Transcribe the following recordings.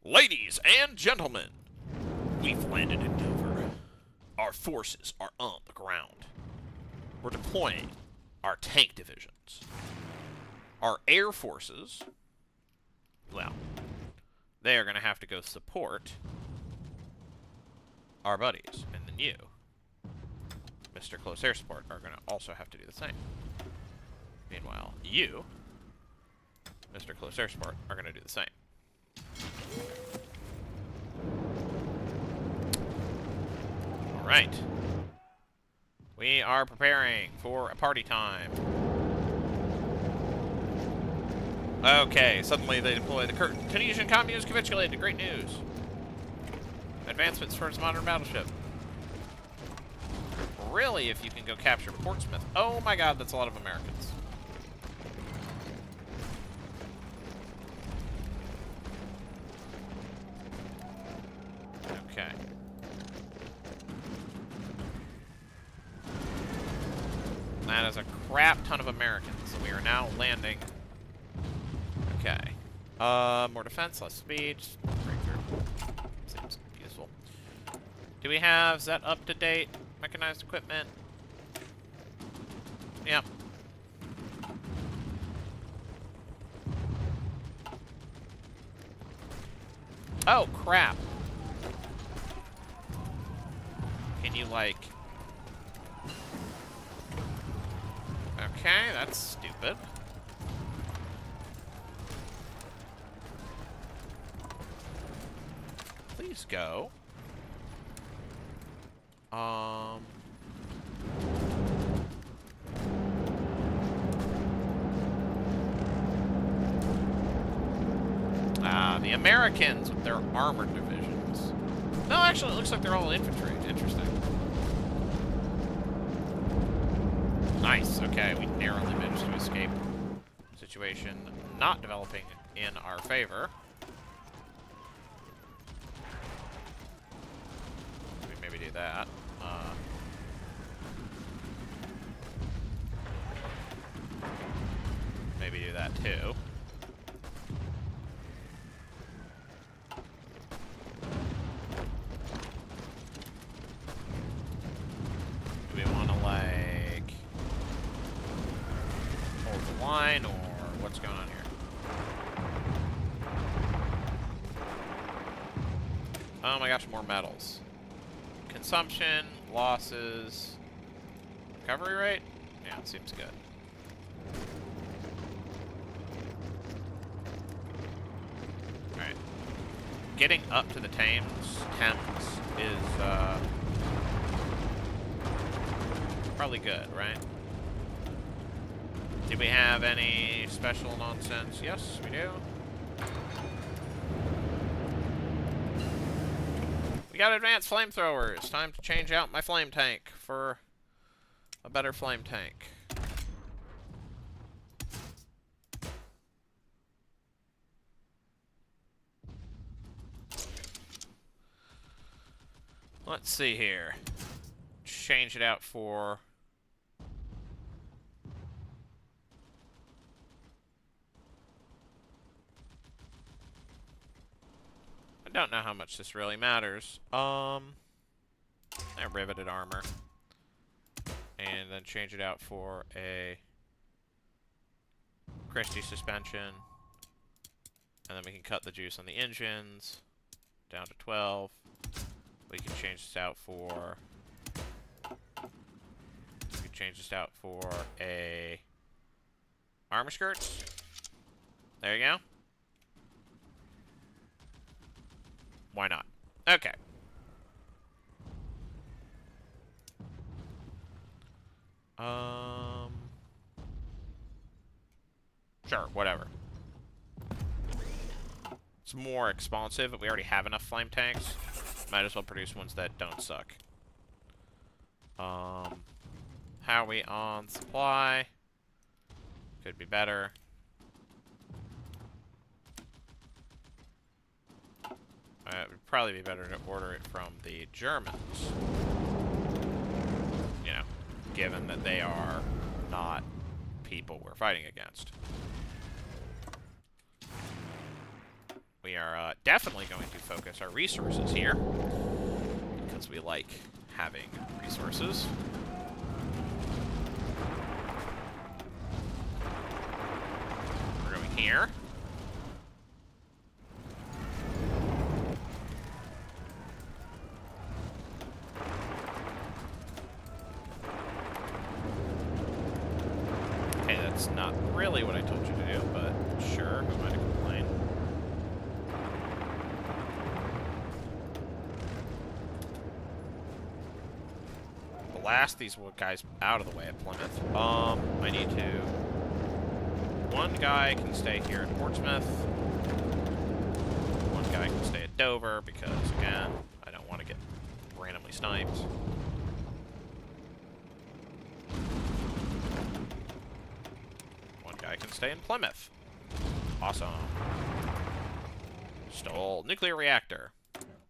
Ladies and gentlemen, we've landed in Dover. Our forces are on the ground. We're deploying our tank divisions. Our air forces, well, they are going to have to go support our buddies. And then you, Mr. Close Air Support, are going to also have to do the same. Meanwhile, you, Mr. Close Air Support, are going to do the same. Alright. We are preparing for a party time. Okay, suddenly they deploy the Tunisian communes capitulated. Great news. Advancements towards modern battleship. Really, if you can go capture Portsmouth. Oh my god, that's a lot of Americans. Okay. That is a crap ton of Americans. So we are now landing. Okay. More defense, less speed. Breakthrough. Seems useful. Do we have, is that up to date? Mechanized equipment? Yep. Oh, crap. Can you, like... Okay, that's stupid. Please go. The Americans with their armored divisions. No, actually, it looks like they're all infantry. Interesting. Nice. Okay, we narrowly managed to escape. Situation not developing in our favor. We maybe do that. Maybe do that too. Do we want to, like, hold the line, or what's going on here? Oh my gosh, more metals. Consumption, losses, recovery rate? Yeah, it seems good. Alright. Getting up to the Thames is, probably good, right? Do we have any special nonsense? Yes, we do. We got advanced flamethrowers. Time to change out my flame tank for a better flame tank. Let's see here. Change it out for... I don't know how much this really matters. Riveted armor. And then change it out for a Christie suspension. And then we can cut the juice on the engines down to 12. We can change this out for... We can change this out for a armor skirts. There you go. Why not? Okay. Sure, whatever. It's more expensive, but we already have enough flame tanks. Might as well produce ones that don't suck. How are we on supply? Could be better. It would probably be better to order it from the Germans. You know, given that they are not people we're fighting against. We are are definitely going to focus our resources here, because we like having resources. We're going here. Okay, that's not really what I told you to do, but sure, who am I to complain? Blast these guys out of the way at Plymouth. I need to... One guy can stay here in Portsmouth. One guy can stay at Dover, because, again, I don't want to get randomly sniped. One guy can stay in Plymouth. Awesome. Stole nuclear reactor.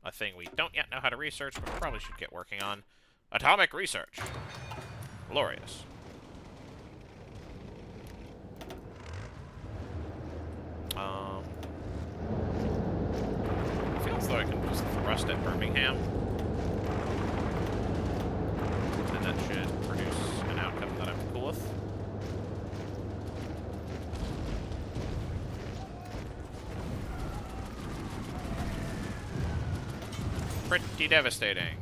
A thing we don't yet know how to research, but probably should get working on. Atomic research. Glorious. Feels like I can just thrust at Birmingham. And that should produce an outcome that I'm cool with. Pretty devastating.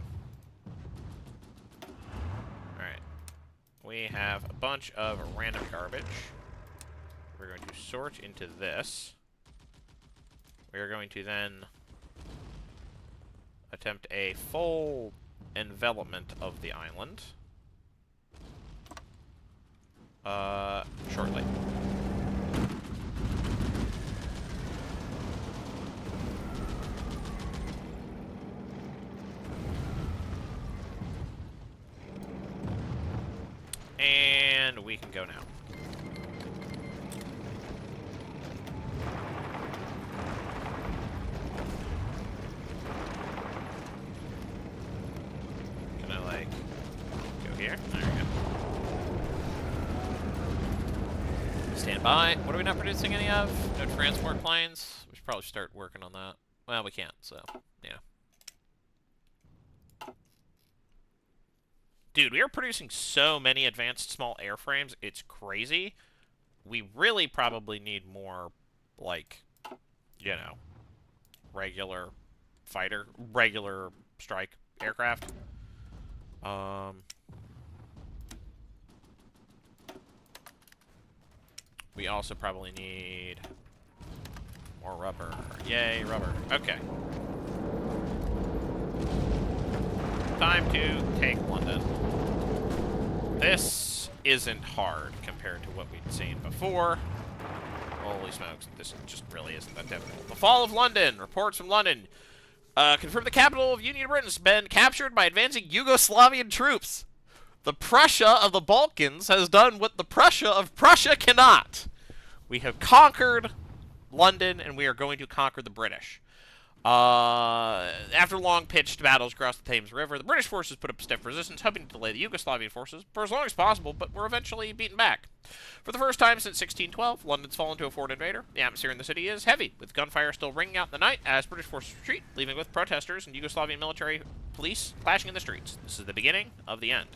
Alright. We have a bunch of random garbage. We're going to sort into this. We are going to then attempt a full envelopment of the island. Shortly. And we can go now. Can I, like, go here? There we go. Stand by. What are we not producing any of? No transport planes? We should probably start working on that. Well, we can't, so, yeah. Dude, we are producing so many advanced small airframes, it's crazy. We really probably need more, like, you know, regular strike aircraft. We also probably need more rubber. Yay, rubber. Okay. Time to take London. This isn't hard compared to what we'd seen before. Holy smokes, this just really isn't that difficult. The fall of London. Reports from London confirm the capital of Union Britain has been captured by advancing Yugoslavian troops. The Prussia of the Balkans has done what the Prussia of Prussia cannot. We have conquered London, and we are going to conquer the British. After long pitched battles across the Thames River, the British forces put up stiff resistance, hoping to delay the Yugoslavian forces for as long as possible, but were eventually beaten back. For the first time since 1612, London's fallen to a foreign invader. The atmosphere in the city is heavy, with gunfire still ringing out in the night as British forces retreat, leaving with protesters and Yugoslavian military police clashing in the streets. This is the beginning of the end.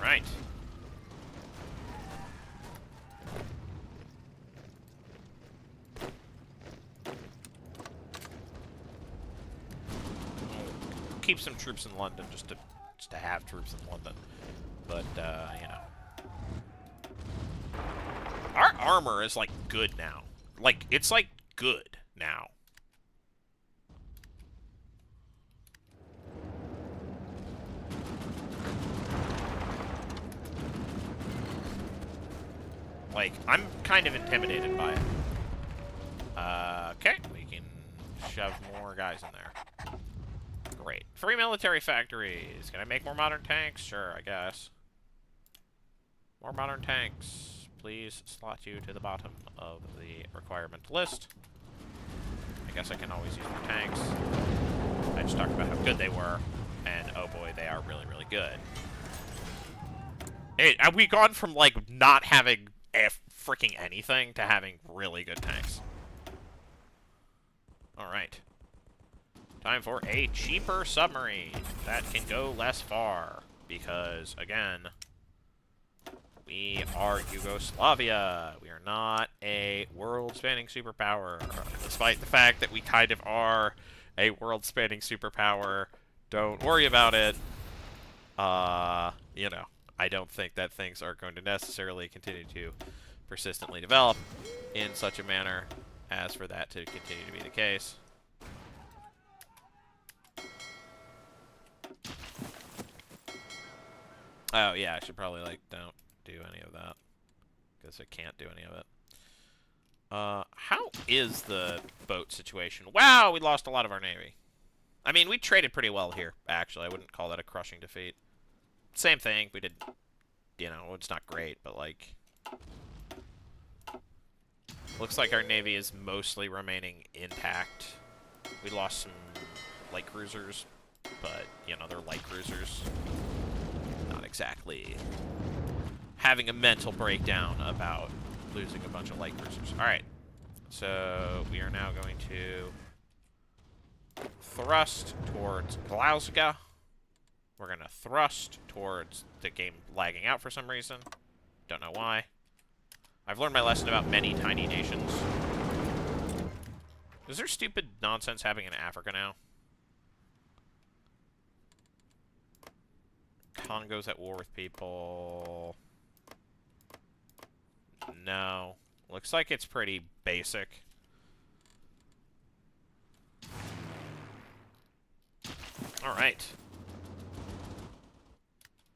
Right. Keep some troops in London just to have troops in London. But you know. Our armor is like good now. Like it's like good now. Like, I'm kind of intimidated by it. Okay, we can shove more guys in there. Great. Free military factories. Can I make more modern tanks? Sure, I guess. More modern tanks, please slot you to the bottom of the requirement list. I guess I can always use more tanks. I just talked about how good they were, and oh boy, they are really, really good. Have we gone from, like, not having freaking anything to having really good tanks? Alright. Time for a cheaper submarine that can go less far. Because, again, we are Yugoslavia. We are not a world-spanning superpower. Despite the fact that we kind of are a world-spanning superpower. Don't worry about it. You know, I don't think that things are going to necessarily continue to persistently develop in such a manner as for that to continue to be the case. Oh, yeah, I should probably, like, don't do any of that. Because I can't do any of it. How is the boat situation? Wow, we lost a lot of our navy. I mean, we traded pretty well here, actually. I wouldn't call that a crushing defeat. Same thing. We did, you know, it's not great, but, like... Looks like our navy is mostly remaining intact. We lost some light cruisers, but, you know, they're light cruisers. Not exactly having a mental breakdown about losing a bunch of light cruisers. Alright, so we are now going to thrust towards Glasgow. We're going to thrust towards the game lagging out for some reason. Don't know why. I've learned my lesson about many tiny nations. Is there stupid nonsense happening in Africa now? Congo's at war with people. No. Looks like it's pretty basic. Alright.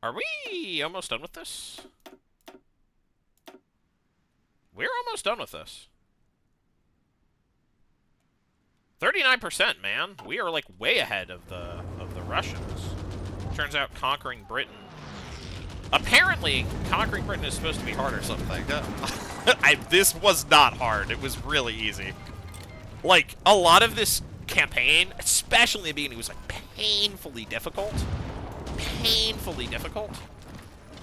Are we almost done with this? We're almost done with this. 39%, man. We are, like, way ahead of the Russians. Turns out conquering Britain... Apparently, conquering Britain is supposed to be hard or something. This was not hard. It was really easy. Like, a lot of this campaign, especially in the beginning, was, like, painfully difficult. Painfully difficult.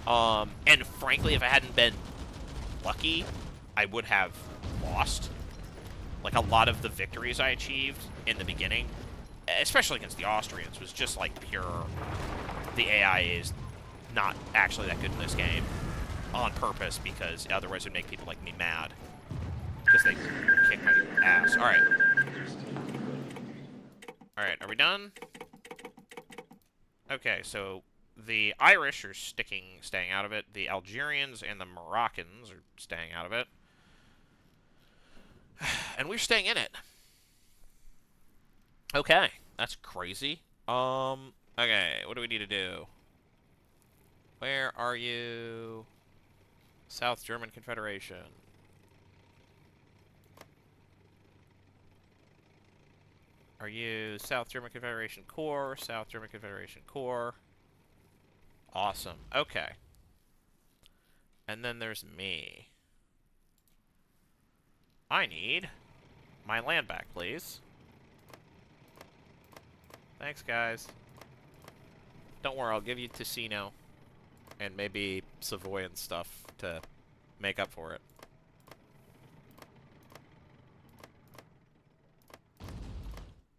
And frankly, if I hadn't been lucky, I would have lost. Like, a lot of the victories I achieved in the beginning, especially against the Austrians, was just, like, pure... The AI is not actually that good in this game on purpose, because otherwise it would make people like me mad. Because they kick my ass. Alright. Alright, are we done? Okay, so the Irish are staying out of it. The Algerians and the Moroccans are staying out of it. And we're staying in it. Okay, that's crazy. Okay, what do we need to do? Where are you? South German Confederation. Are you South German Confederation Corps? South German Confederation Corps. Awesome. Okay. And then there's me. I need my land back, please. Thanks, guys. Don't worry, I'll give you Ticino. And maybe Savoy and stuff to make up for it.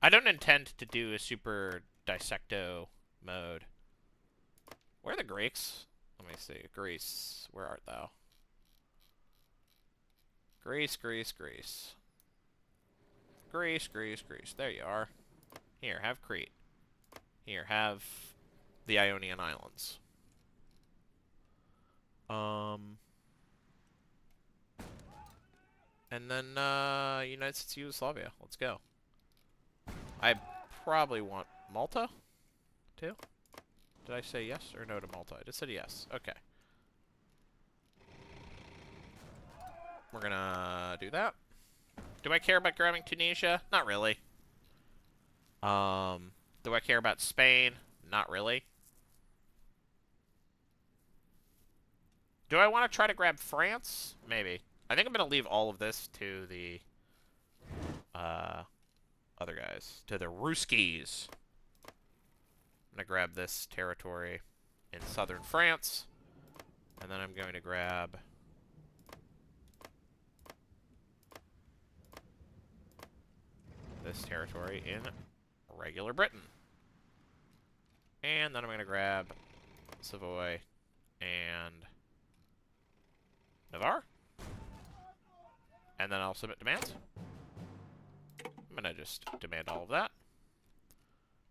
I don't intend to do a super dissecto mode. Where are the Greeks? Let me see. Greece. Where art thou? Greece, Greece, Greece. Greece, Greece, Greece. There you are. Here, have Crete. Here, have the Ionian Islands. And then, United States of Yugoslavia. Let's go. I probably want Malta, too. Did I say yes or no to Malta? I just said yes. Okay. We're gonna do that. Do I care about grabbing Tunisia? Not really. Do I care about Spain? Not really. Do I want to try to grab France? Maybe. I think I'm going to leave all of this to the other guys. To the Ruskies. I'm going to grab this territory in southern France. And then I'm going to grab this territory in regular Britain. And then I'm going to grab Savoy and Navarre. And then I'll submit demands. I'm going to just demand all of that.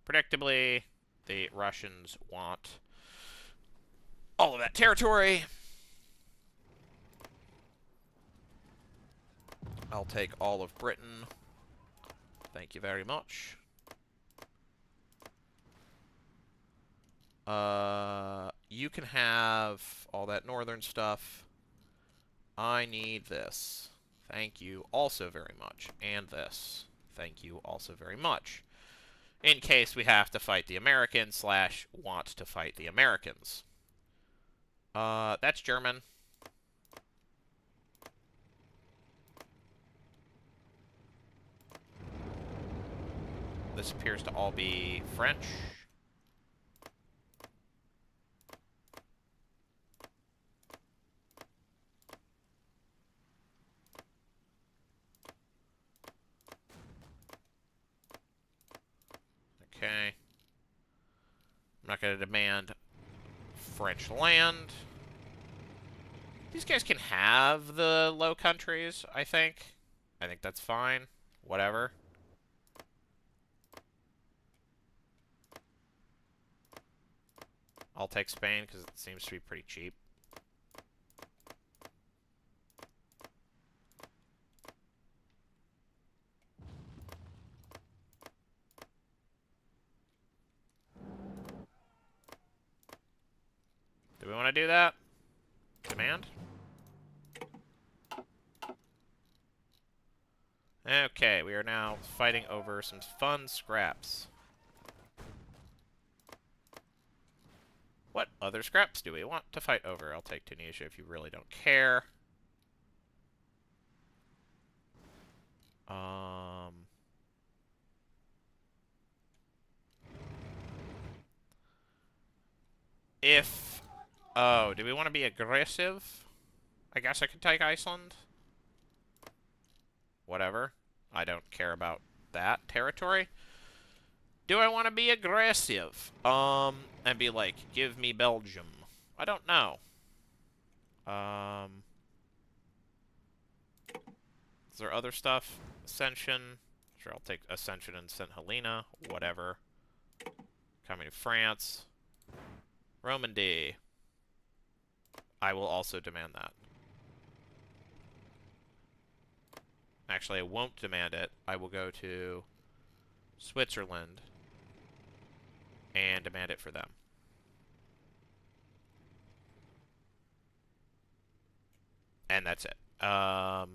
Predictably, the Russians want all of that territory. I'll take all of Britain. Thank you very much. You can have all that northern stuff. I need this. Thank you also very much. And this. Thank you also very much. In case we have to fight the Americans / want to fight the Americans. That's German. This appears to all be French. Okay. I'm not going to demand French land. These guys can have the Low Countries, I think. I think that's fine. Whatever. I'll take Spain because it seems to be pretty cheap. Do we want to do that? Demand? Okay, we are now fighting over some fun scraps. What other scraps do we want to fight over? I'll take Tunisia if you really don't care. Oh, do we want to be aggressive? I guess I could take Iceland. Whatever. I don't care about that territory. Do I want to be aggressive? And be like, give me Belgium. I don't know. Is there other stuff? Ascension. Sure, I'll take Ascension and St. Helena. Whatever. Coming to France. Romandy. I will also demand that. Actually, I won't demand it. I will go to Switzerland and demand it for them. And that's it. Go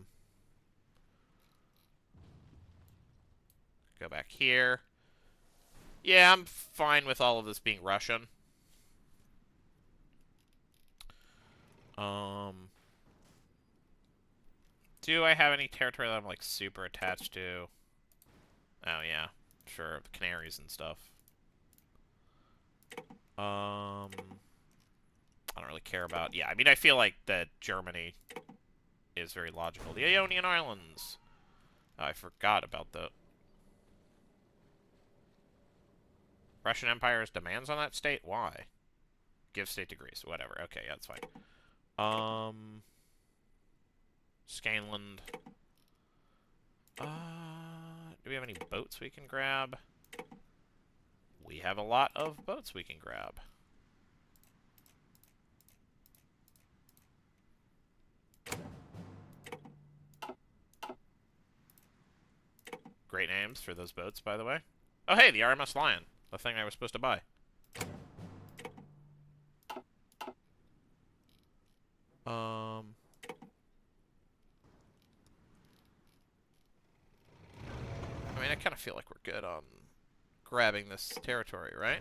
back here. Yeah, I'm fine with all of this being Russian. Do I have any territory that I'm, like, super attached to? Oh, yeah. Sure, the Canaries and stuff. I don't really care about... Yeah, I mean, I feel like that Germany is very logical. The Ionian Islands. Oh, I forgot about the... Russian Empire's demands on that state? Why? Give state to Greece. Whatever. Okay, yeah, that's fine. Scanland. Do we have any boats we can grab? We have a lot of boats we can grab. Great names for those boats, by the way. Oh, hey, the RMS Lion. The thing I was supposed to buy. I mean, I kind of feel like we're good on grabbing this territory, right?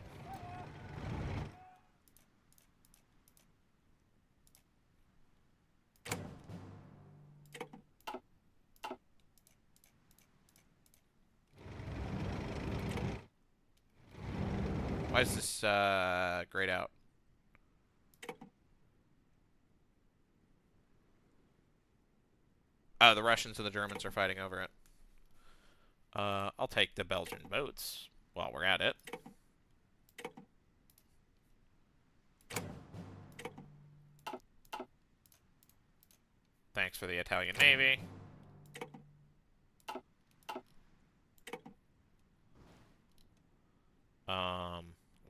Why is this, grayed out? Oh, the Russians and the Germans are fighting over it. I'll take the Belgian boats while we're at it. Thanks for the Italian Navy.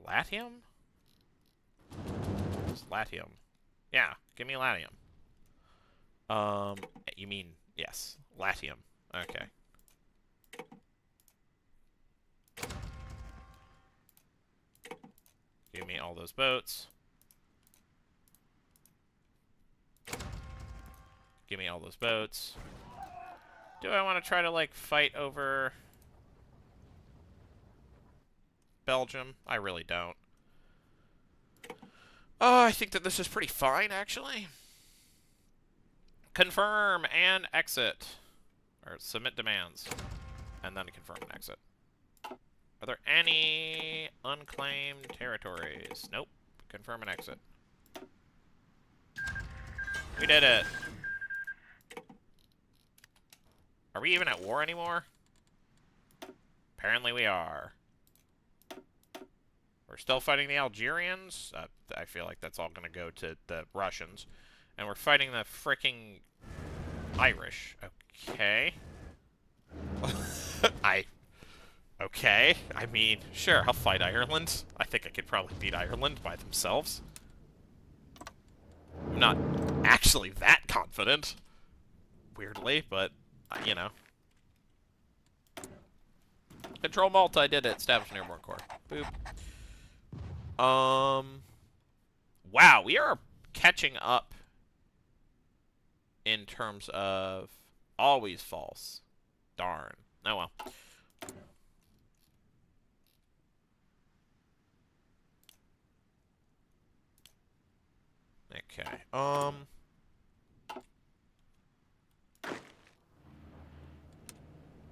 Latium? What's Latium? Yeah, give me Latium. You mean, yes, Latium. Okay. Give me all those boats. Give me all those boats. Do I want to try to, like, fight over Belgium? I really don't. Oh, I think that this is pretty fine, actually. Confirm and exit. Or submit demands. And then confirm and exit. Are there any unclaimed territories? Nope. Confirm and exit. We did it. Are we even at war anymore? Apparently we are. We're still fighting the Algerians. I feel like that's all going to go to the Russians. And we're fighting the fricking Irish. Okay. Okay. I mean, sure, I'll fight Ireland. I think I could probably beat Ireland by themselves. I'm not actually that confident. Weirdly, but, you know. Control Malta, I did it. Establish an airborne corps. Boop. Wow, we are catching up in terms of always false. Darn. Oh well. Okay.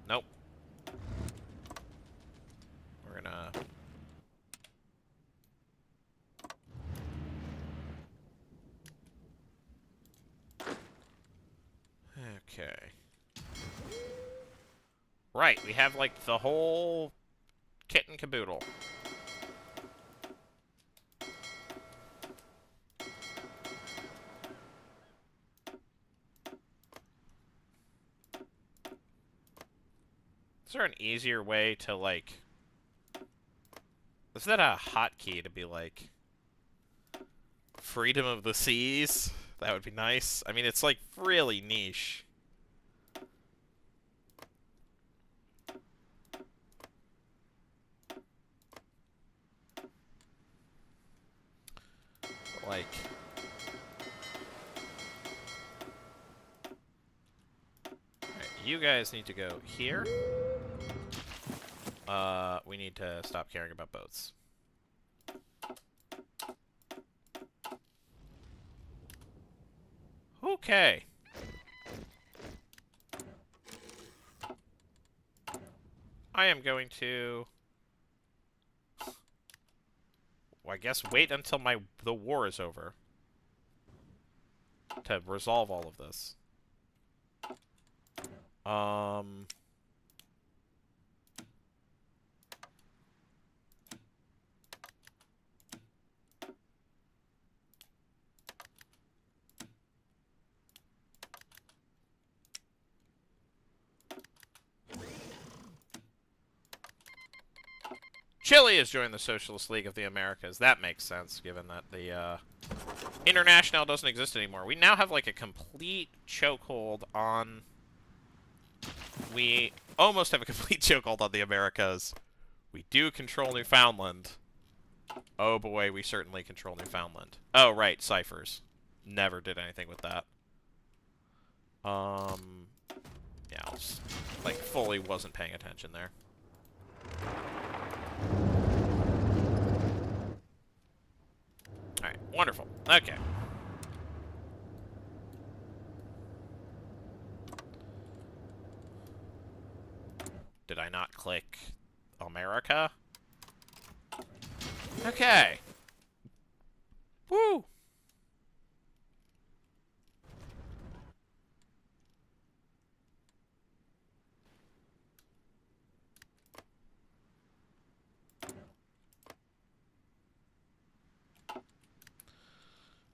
Nope. We're gonna... Okay. Right, we have, like, the whole kit and caboodle. Is there an easier way to, like... Is that a hotkey to be, like... Freedom of the Seas? That would be nice. I mean, it's, like, really niche. Like... Alright, you guys need to go here. We need to stop caring about boats. Okay. I am going to... Well, I guess wait until the war is over to resolve all of this. Chile has joined the Socialist League of the Americas. That makes sense, given that the International doesn't exist anymore. We now have, like, a complete chokehold on... We almost have a complete chokehold on the Americas. We do control Newfoundland. Oh boy, we certainly control Newfoundland. Oh, right, ciphers. Never did anything with that. Yeah, I just, like, fully wasn't paying attention there. Alright, wonderful. Okay. Did I not click America? Okay. Woo!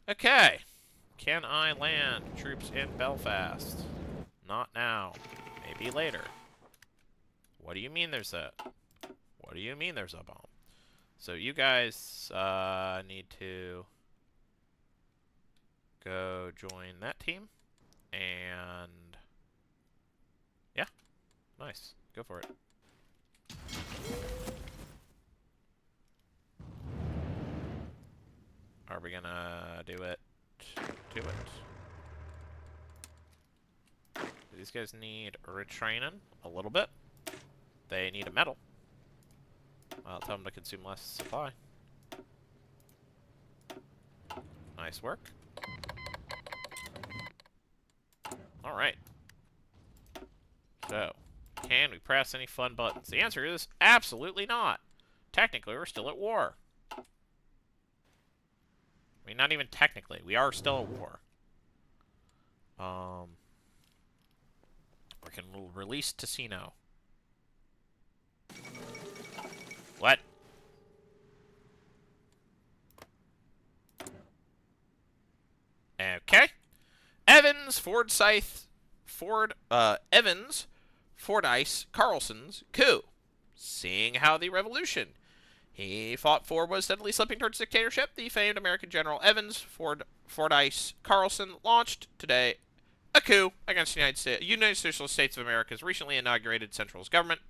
Okay. Can I land troops in Belfast? Not now. Maybe later. What do you mean there's a... What do you mean there's a bomb? So you guys need to go join that team. And... yeah. Nice. Go for it. Are we gonna do it? Do it. These guys need retraining a little bit. They need a medal. I'll tell them to consume less supply. Nice work. Alright. So, can we press any fun buttons? The answer is absolutely not. Technically, we're still at war. I mean, not even technically. We are still at war. We can release Ticino. What? Okay. Evans, Forsyth, Evans, Fordyce, Carlson's coup. Seeing how the revolution he fought for was steadily slipping towards dictatorship, the famed American General Evans, Fordyce, Carlson launched today a coup against the United Socialist States of America's recently inaugurated centralist government.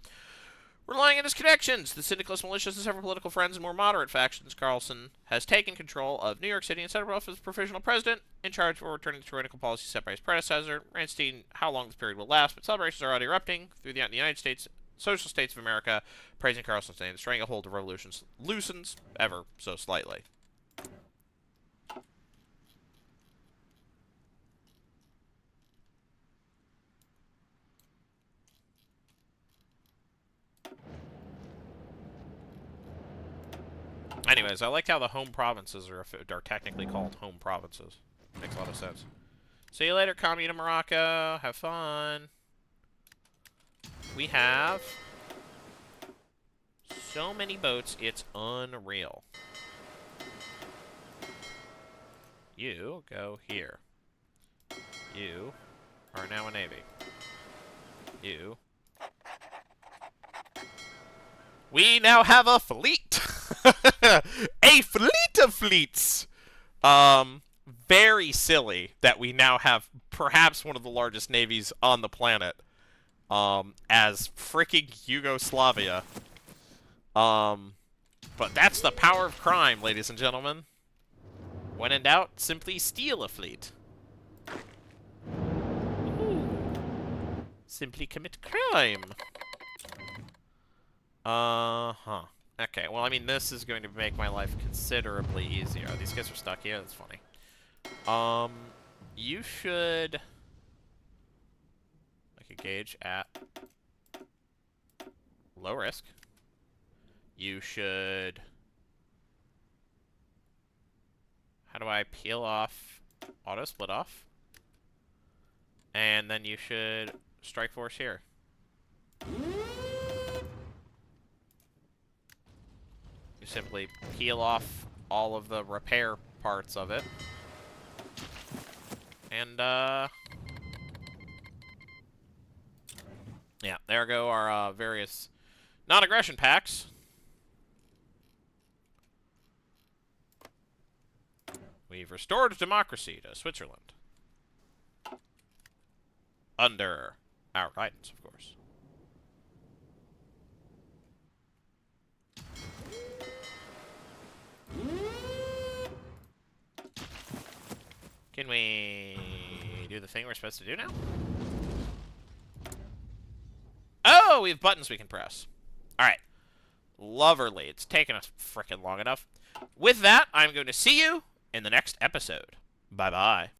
Relying on his connections, the syndicalist militias, and several political friends and more moderate factions, Carlson has taken control of New York City and set himself as provisional president, in charge for returning the tyrannical policy set by his predecessor. Randstein, how long this period will last, but celebrations are already erupting through the United States, Social States of America, praising Carlson's name. The stranglehold of revolutions loosens ever so slightly. Anyways, I like how the home provinces are technically called home provinces. Makes a lot of sense. See you later, Commune of Morocco. Have fun. We have so many boats, it's unreal. You go here. You are now a navy. You. We now have a fleet. A fleet of fleets. Very silly that we now have perhaps one of the largest navies on the planet. As freaking Yugoslavia. But that's the power of crime, ladies and gentlemen. When in doubt, simply steal a fleet. Ooh. Simply commit crime. Uh-huh. Okay, well, I mean, this is going to make my life considerably easier. These guys are stuck here. That's funny. You should make a gauge at low risk. You should... How do I peel off auto split off? And then you should strike force here. You simply peel off all of the repair parts of it. And, yeah, there go our various non-aggression packs. We've restored democracy to Switzerland. Under our guidance, of course. Can we do the thing we're supposed to do now? Oh, we have buttons we can press. Alright. Loverly. It's taken us frickin' long enough. With that, I'm going to see you in the next episode. Bye-bye.